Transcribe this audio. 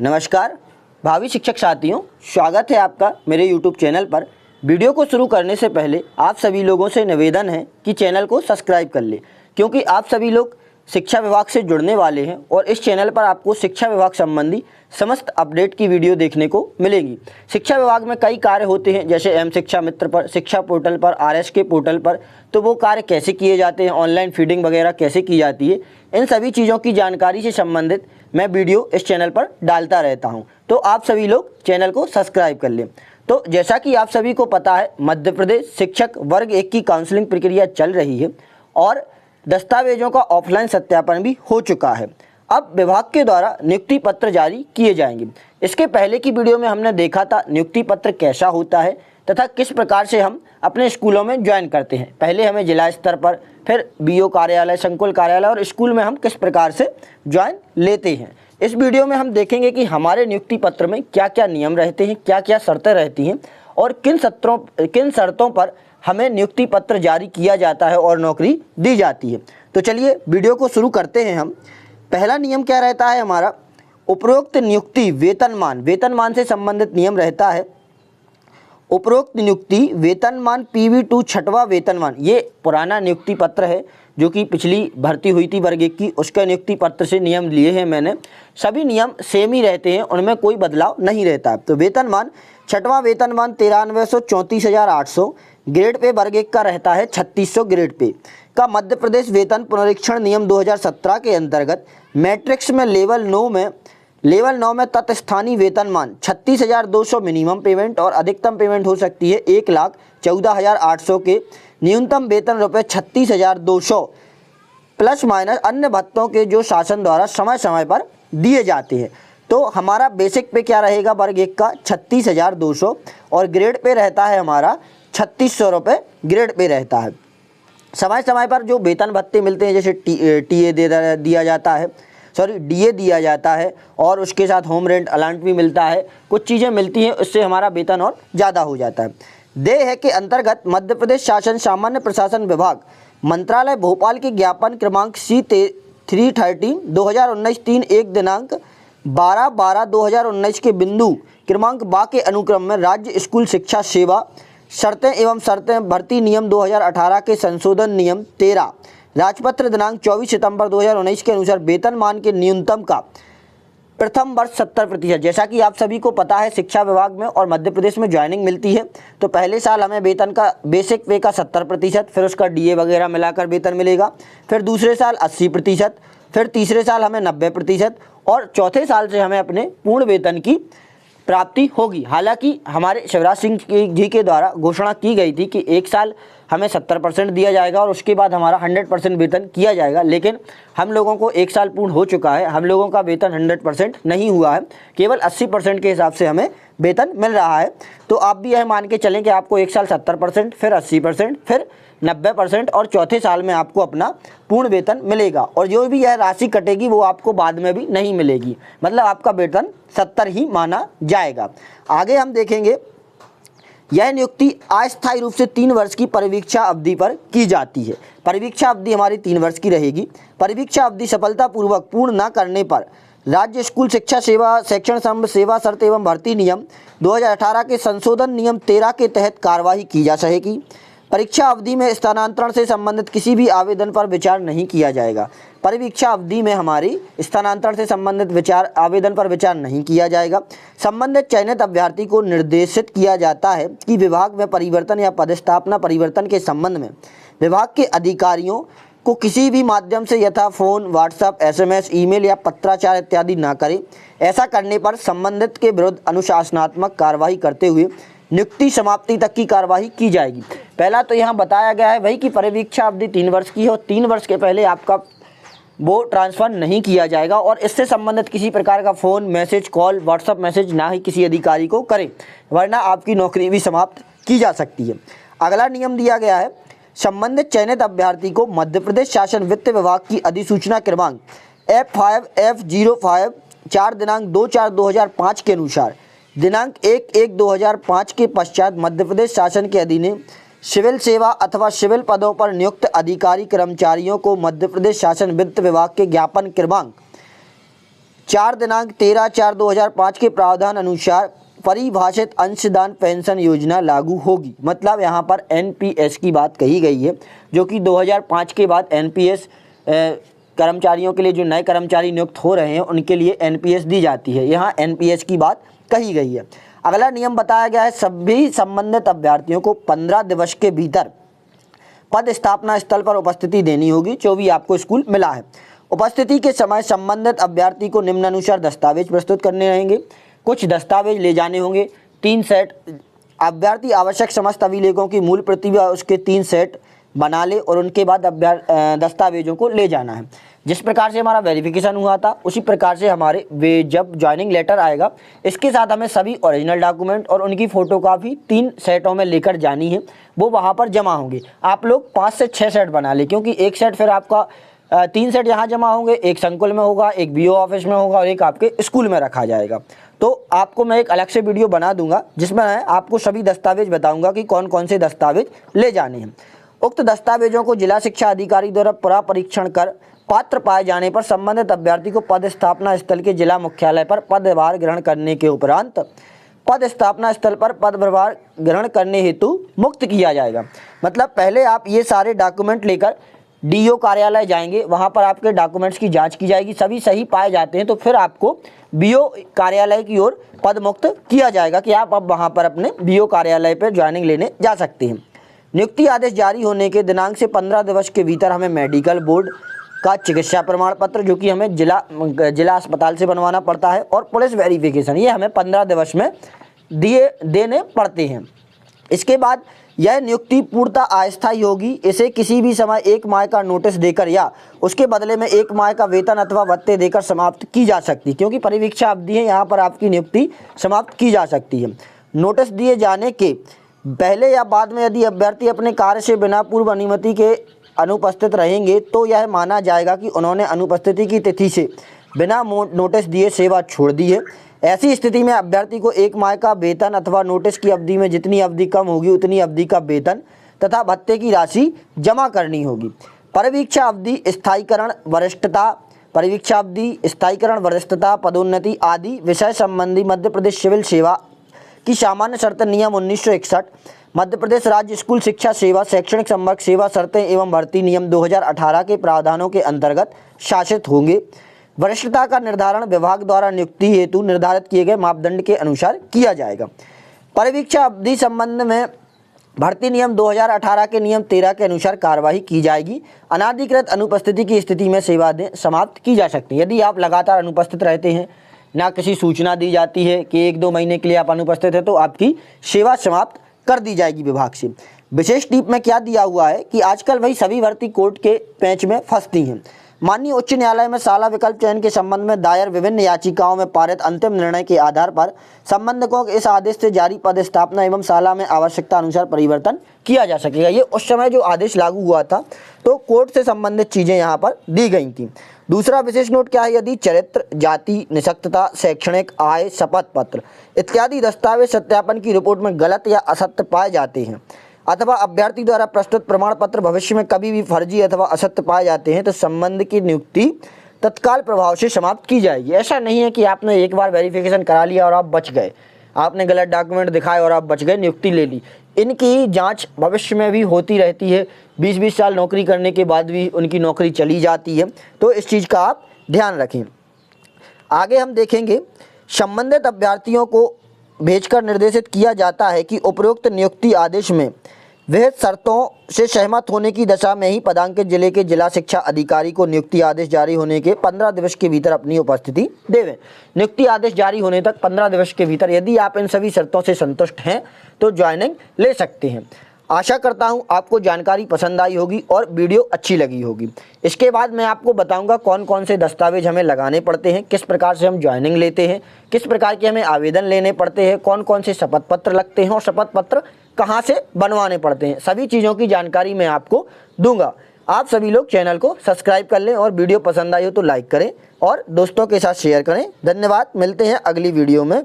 नमस्कार भावी शिक्षक साथियों, स्वागत है आपका मेरे YouTube चैनल पर। वीडियो को शुरू करने से पहले आप सभी लोगों से निवेदन है कि चैनल को सब्सक्राइब कर ले, क्योंकि आप सभी लोग शिक्षा विभाग से जुड़ने वाले हैं और इस चैनल पर आपको शिक्षा विभाग संबंधी समस्त अपडेट की वीडियो देखने को मिलेंगी। शिक्षा विभाग में कई कार्य होते हैं, जैसे एम शिक्षा मित्र पर, शिक्षा पोर्टल पर, RS के पोर्टल पर, तो वो कार्य कैसे किए जाते हैं, ऑनलाइन फीडिंग वगैरह कैसे की जाती है, इन सभी चीज़ों की जानकारी से संबंधित मैं वीडियो इस चैनल पर डालता रहता हूं। तो आप सभी लोग चैनल को सब्सक्राइब कर लें। तो जैसा कि आप सभी को पता है, मध्य प्रदेश शिक्षक वर्ग 1 की काउंसलिंग प्रक्रिया चल रही है और दस्तावेजों का ऑफलाइन सत्यापन भी हो चुका है। अब विभाग के द्वारा नियुक्ति पत्र जारी किए जाएंगे। इसके पहले की वीडियो में हमने देखा था नियुक्ति पत्र कैसा होता है तथा किस प्रकार से हम अपने स्कूलों में ज्वाइन करते हैं। पहले हमें जिला स्तर पर, फिर BO कार्यालय, संकुल कार्यालय और स्कूल में हम किस प्रकार से ज्वाइन लेते हैं। इस वीडियो में हम देखेंगे कि हमारे नियुक्ति पत्र में क्या क्या नियम रहते हैं, क्या क्या शर्तें रहती हैं और किन शर्तों पर हमें नियुक्ति पत्र जारी किया जाता है और नौकरी दी जाती है। तो चलिए वीडियो को शुरू करते हैं हम। पहला नियम क्या रहता है हमारा, उपरोक्त नियुक्ति वेतनमान से संबंधित नियम रहता है। उपरोक्त नियुक्ति वेतनमान PV2 छठवां वेतनमान, ये पुराना नियुक्ति पत्र है जो कि पिछली भर्ती हुई थी वर्ग 1 की, उसका नियुक्ति पत्र से नियम लिए हैं मैंने। सभी नियम सेम ही रहते हैं, उनमें कोई बदलाव नहीं रहता। तो वेतनमान छठवां वेतनमान 9334,800 ग्रेड पे वर्ग 1 का रहता है। 3600 ग्रेड पे का मध्य प्रदेश वेतन पुनरीक्षण नियम 2017 के अंतर्गत मैट्रिक्स में लेवल 9 में तत्स्थानीय वेतनमान 36,200 मिनिमम पेमेंट और अधिकतम पेमेंट हो सकती है 1,14,800 के न्यूनतम वेतन रुपये 36,200 प्लस माइनस अन्य भत्तों के जो शासन द्वारा समय समय पर दिए जाते हैं। तो हमारा बेसिक पे क्या रहेगा वर्ग 1 का 36,200 और ग्रेड पे रहता है हमारा 3600 रुपये ग्रेड पे रहता है। समय समय पर जो वेतन भत्ते मिलते हैं, जैसे DA दिया जाता है और उसके साथ होम रेंट अलाउंस भी मिलता है, कुछ चीज़ें मिलती हैं, उससे हमारा वेतन और ज़्यादा हो जाता है। देय है के अंतर्गत मध्य प्रदेश शासन सामान्य प्रशासन विभाग मंत्रालय भोपाल के ज्ञापन क्रमांक C313 2019 3/1 दिनांक 12/12/2019 के बिंदु क्रमांक बा के अनुक्रम में राज्य स्कूल शिक्षा सेवा शर्तें भर्ती नियम 2018 के संशोधन नियम 13 राजपत्र दिनांक 24 सितंबर 2019 के अनुसार वेतनमान के न्यूनतम का प्रथम वर्ष 70%। जैसा कि आप सभी को पता है, शिक्षा विभाग में और मध्य प्रदेश में ज्वाइनिंग मिलती है तो पहले साल हमें वेतन का बेसिक पे का 70%, फिर उसका DA वगैरह मिलाकर वेतन मिलेगा, फिर दूसरे साल 80%, फिर तीसरे साल हमें 90% और चौथे साल से हमें अपने पूर्ण वेतन की प्राप्ति होगी। हालांकि हमारे शिवराज सिंह जी के द्वारा घोषणा की गई थी कि एक साल हमें 70% दिया जाएगा और उसके बाद हमारा 100% वेतन किया जाएगा, लेकिन हम लोगों को एक साल पूर्ण हो चुका है, हम लोगों का वेतन 100% नहीं हुआ है, केवल 80% के हिसाब से हमें वेतन मिल रहा है। तो आप भी यह मान के चलें कि आपको एक साल 70%, फिर 80%, फिर 90% और चौथे साल में आपको अपना पूर्ण वेतन मिलेगा और जो भी यह राशि कटेगी वो आपको बाद में भी नहीं मिलेगी, मतलब आपका वेतन 70 ही माना जाएगा। आगे हम देखेंगे, यह नियुक्ति अस्थायी रूप से 3 वर्ष की परिवीक्षा अवधि पर की जाती है। परिवीक्षा अवधि हमारी 3 वर्ष की रहेगी। परिवीक्षा अवधि सफलतापूर्वक पूर्ण न करने पर राज्य स्कूल शिक्षा सेवा शैक्षण संघ सेवा शर्त एवं भर्ती नियम 2018 के संशोधन नियम 13 के तहत कार्यवाही की जा सकेगी। परीक्षा अवधि में स्थानांतरण से संबंधित किसी भी आवेदन पर विचार नहीं किया जाएगा। परिवीक्षा अवधि में हमारी स्थानांतरण से संबंधित आवेदन पर विचार नहीं किया जाएगा। संबंधित चयनित अभ्यर्थी को निर्देशित किया जाता है कि विभाग में परिवर्तन या पदस्थापना परिवर्तन के संबंध में विभाग के अधिकारियों को किसी भी माध्यम से यथा फ़ोन, व्हाट्सएप, SMS, ईमेल या पत्राचार इत्यादि न करें। ऐसा करने पर संबंधित के विरुद्ध अनुशासनात्मक कार्रवाई करते हुए नियुक्ति समाप्ति तक की कार्यवाही की जाएगी। पहला तो यहाँ बताया गया है भाई कि परिवीक्षा अवधि 3 वर्ष की है और 3 वर्ष के पहले आपका वो ट्रांसफ़र नहीं किया जाएगा और इससे संबंधित किसी प्रकार का phone, message, call, WhatsApp message ना ही किसी अधिकारी को करें, वरना आपकी नौकरी भी समाप्त की जा सकती है। अगला नियम दिया गया है, संबंधित चयनित अभ्यर्थी को मध्य प्रदेश शासन वित्त विभाग की अधिसूचना क्रमांक F5F05 4 दिनांक 2/4/2005 के अनुसार दिनांक 1/1/2005 के पश्चात मध्य प्रदेश शासन के अधीन सिविल सेवा अथवा सिविल पदों पर नियुक्त अधिकारी कर्मचारियों को मध्य प्रदेश शासन वित्त विभाग के ज्ञापन क्रमांक 4 दिनांक 13/4/2005 के प्रावधान अनुसार परिभाषित अंशदान पेंशन योजना लागू होगी। मतलब यहाँ पर एनपीएस की बात कही गई है, जो कि 2005 के बाद एनपीएस कर्मचारियों के लिए, जो नए कर्मचारी नियुक्त हो रहे हैं उनके लिए एनपीएस दी जाती है। यहाँ एनपीएस की बात कही गई है। अगला नियम बताया गया है, सभी संबंधित अभ्यर्थियों को 15 दिवस के भीतर पद स्थापना स्थल पर उपस्थिति देनी होगी, जो भी आपको स्कूल मिला है। उपस्थिति के समय संबंधित अभ्यर्थी को निम्नानुसार दस्तावेज प्रस्तुत करने रहेंगे। कुछ दस्तावेज ले जाने होंगे, 3 सेट। अभ्यर्थी आवश्यक समस्त अभिलेखों की मूल प्रति व उसके 3 सेट बना ले और उनके बाद दस्तावेजों को ले जाना है। जिस प्रकार से हमारा वेरिफिकेशन हुआ था उसी प्रकार से हमारे जब ज्वाइनिंग लेटर आएगा, इसके साथ हमें सभी ओरिजिनल डॉक्यूमेंट और उनकी फ़ोटोकॉपी 3 सेटों में लेकर जानी है। वो वहाँ पर जमा होंगे। आप लोग 5 से 6 सेट बना ले, क्योंकि एक सेट फिर आपका 3 सेट यहाँ जमा होंगे, एक संकुल में होगा, एक बीओ ऑफिस में होगा और एक आपके स्कूल में रखा जाएगा। तो आपको मैं एक अलग से वीडियो बना दूंगा जिसमें मैं आपको सभी दस्तावेज बताऊंगा कि कौन कौन से दस्तावेज ले जाने हैं। उक्त दस्तावेजों को जिला शिक्षा अधिकारी द्वारा पूरा परीक्षण कर पात्र पाए जाने पर संबंधित अभ्यर्थी को पद स्थापना स्थल के जिला मुख्यालय पर पदभार ग्रहण करने के उपरांत पद स्थापना स्थल पर पदभार ग्रहण करने हेतु मुक्त किया जाएगा। मतलब पहले आप ये सारे डॉक्यूमेंट लेकर डीओ कार्यालय जाएंगे, वहाँ पर आपके डॉक्यूमेंट्स की जांच की जाएगी, सभी सही पाए जाते हैं तो फिर आपको बीओ कार्यालय की ओर पद मुक्त किया जाएगा कि आप अब वहाँ पर अपने बीओ कार्यालय पर ज्वाइनिंग लेने जा सकते हैं। नियुक्ति आदेश जारी होने के दिनांक से 15 दिवस के भीतर हमें मेडिकल बोर्ड का चिकित्सा प्रमाण पत्र, जो कि हमें जिला अस्पताल से बनवाना पड़ता है, और पुलिस वेरिफिकेशन, ये हमें 15 दिवस में देने पड़ते हैं। इसके बाद यह नियुक्ति पूर्णतः अस्थायी होगी। इसे किसी भी समय 1 माह का नोटिस देकर या उसके बदले में 1 माह का वेतन अथवा भत्ते देकर समाप्त की जा सकती, क्योंकि परिवीक्षा अवधि है, यहाँ पर आपकी नियुक्ति समाप्त की जा सकती है। नोटिस दिए जाने के पहले या बाद में यदि अभ्यर्थी अपने कार्य से बिना पूर्व अनुमति के अनुपस्थित रहेंगे तो यह माना जाएगा कि उन्होंने अनुपस्थिति की तिथि से बिना नोटिस दिए सेवा छोड़ दी है। ऐसी स्थिति में अभ्यर्थी को 1 माह का वेतन अथवा नोटिस की अवधि में जितनी अवधि कम होगी उतनी अवधि का वेतन तथा भत्ते की राशि जमा करनी होगी। परिवीक्षा अवधि, स्थायीकरण, वरिष्ठता, परिवीक्षा अवधि, स्थायीकरण, वरिष्ठता, पदोन्नति आदि विषय संबंधी मध्य प्रदेश सिविल सेवा की सामान्य शर्तें नियम 1961, मध्य प्रदेश राज्य स्कूल शिक्षा सेवा शैक्षणिक संवर्ग सेवा शर्तें एवं भर्ती नियम 2018 के प्रावधानों के अंतर्गत शासित होंगे। वरिष्ठता का निर्धारण विभाग द्वारा नियुक्ति हेतु निर्धारित किए गए मापदंड के अनुसार किया जाएगा। परिवीक्षा अवधि संबंध में भर्ती नियम 2018 के नियम 13 के अनुसार कार्यवाही की जाएगी। अनाधिकृत अनुपस्थिति की स्थिति में सेवा समाप्त की जा सकती है। यदि आप लगातार अनुपस्थित रहते हैं, ना किसी सूचना दी जाती है कि 1-2 महीने के लिए आप अनुपस्थित हैं, तो आपकी सेवा समाप्त कर दी जाएगी विभाग से। विशेष टिप में क्या दिया हुआ है कि आजकल भाई सभी भर्ती कोर्ट के पेंच में फंसती हैं। माननीय उच्च न्यायालय में शाला विकल्प चयन के संबंध में दायर विभिन्न याचिकाओं में पारित अंतिम निर्णय के आधार पर संबंधकों के इस आदेश से जारी पद स्थापना एवं शाला में आवश्यकता अनुसार परिवर्तन किया जा सकेगा। ये उस समय जो आदेश लागू हुआ था तो कोर्ट से संबंधित चीज़ें यहाँ पर दी गई थी। दूसरा विशेष नोट क्या है, यदि चरित्र, जाति, निःशक्तता, शैक्षणिक, आय, शपथ पत्र इत्यादि दस्तावेज सत्यापन की रिपोर्ट में गलत या असत्य पाए जाते हैं अथवा अभ्यर्थी द्वारा प्रस्तुत प्रमाण पत्र भविष्य में कभी भी फर्जी अथवा असत्य पाए जाते हैं तो संबंध की नियुक्ति तत्काल प्रभाव से समाप्त की जाएगी। ऐसा नहीं है कि आपने एक बार वेरिफिकेशन करा लिया और आप बच गए, आपने गलत डॉक्यूमेंट दिखाए और आप बच गए, नियुक्ति ले ली। इनकी जांच भविष्य में भी होती रहती है। 20-20 साल नौकरी करने के बाद भी उनकी नौकरी चली जाती है, तो इस चीज़ का आप ध्यान रखें। आगे हम देखेंगे, संबंधित अभ्यर्थियों को भेजकर निर्देशित किया जाता है कि उपरोक्त नियुक्ति आदेश में विहित शर्तों से सहमत होने की दशा में ही पदांकित जिले के जिला शिक्षा अधिकारी को नियुक्ति आदेश जारी होने के 15 दिवस के भीतर अपनी उपस्थिति देवें। नियुक्ति आदेश जारी होने तक 15 दिवस के भीतर यदि आप इन सभी शर्तों से संतुष्ट हैं तो ज्वाइनिंग ले सकते हैं। आशा करता हूं आपको जानकारी पसंद आई होगी और वीडियो अच्छी लगी होगी। इसके बाद मैं आपको बताऊंगा कौन कौन से दस्तावेज हमें लगाने पड़ते हैं, किस प्रकार से हम ज्वाइनिंग लेते हैं, किस प्रकार के हमें आवेदन लेने पड़ते हैं, कौन कौन से शपथ पत्र लगते हैं और शपथ पत्र कहां से बनवाने पड़ते हैं। सभी चीज़ों की जानकारी मैं आपको दूंगा। आप सभी लोग चैनल को सब्सक्राइब कर लें और वीडियो पसंद आई हो तो लाइक करें और दोस्तों के साथ शेयर करें। धन्यवाद। मिलते हैं अगली वीडियो में।